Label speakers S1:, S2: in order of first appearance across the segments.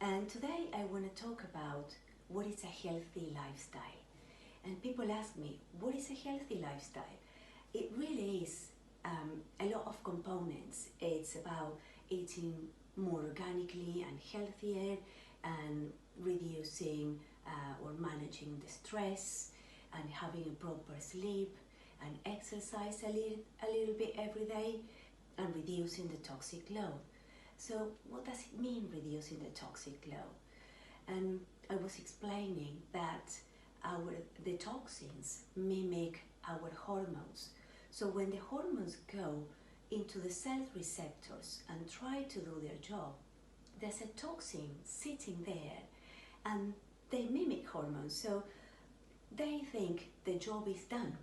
S1: And today I want to talk about what is a healthy lifestyle. And people ask me, what is a healthy lifestyle? It really is a lot of components. It's about eating more organically and healthier, and reducing or managing the stress, and having a proper sleep, and exercise a little bit every day, and reducing the toxic load. So what does it mean, reducing the toxic load? And I was explaining that the toxins mimic our hormones. So when the hormones go into the cell receptors and try to do their job, there's a toxin sitting there, and they mimic hormones. So they think the job is done.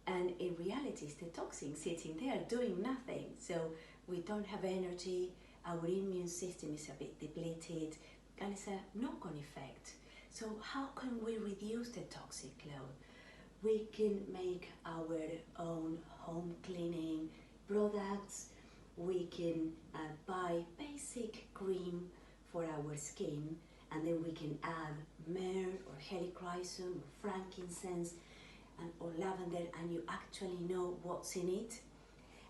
S1: And in reality, it's the toxin sitting there doing nothing. So we don't have energy, our immune system is a bit depleted, and it's a knock-on effect. So how can we reduce the toxic load? We can make our own home cleaning products. We can buy basic cream for our skin, and then we can add myrrh or helichrysum or frankincense or lavender, and you actually know what's in it.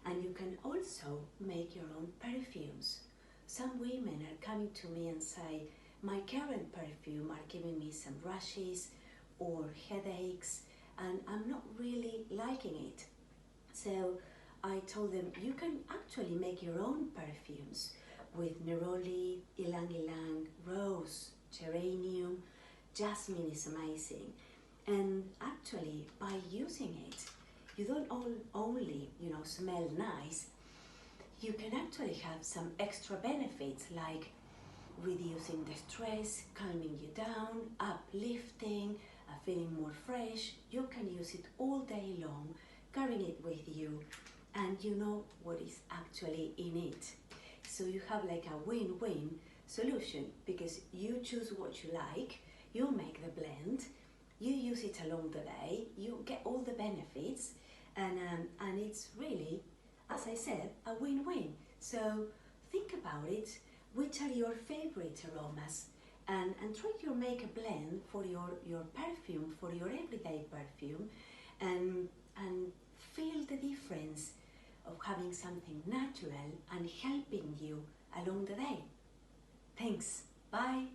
S1: And you can also make your own perfumes. Some women are coming to me and say, my current perfume are giving me some rashes or headaches, and I'm not really liking it. So I told them, you can actually make your own perfumes with neroli, Ylang Ylang, rose, geranium, jasmine is amazing. And actually, by using it, you don't only smell nice, you can actually have some extra benefits like reducing the stress, calming you down, uplifting, feeling more fresh. You can use it all day long, carrying it with you, and you know what is actually in it. So you have like a win-win solution, because you choose what you like, you make the blend, you use it along the day, you get all the benefits, and it's really, as I said, a win-win. So think about it. Which are your favorite aromas? And try to make a blend for your perfume, for your everyday perfume, and feel the difference of having something natural and helping you along the day. Thanks. Bye.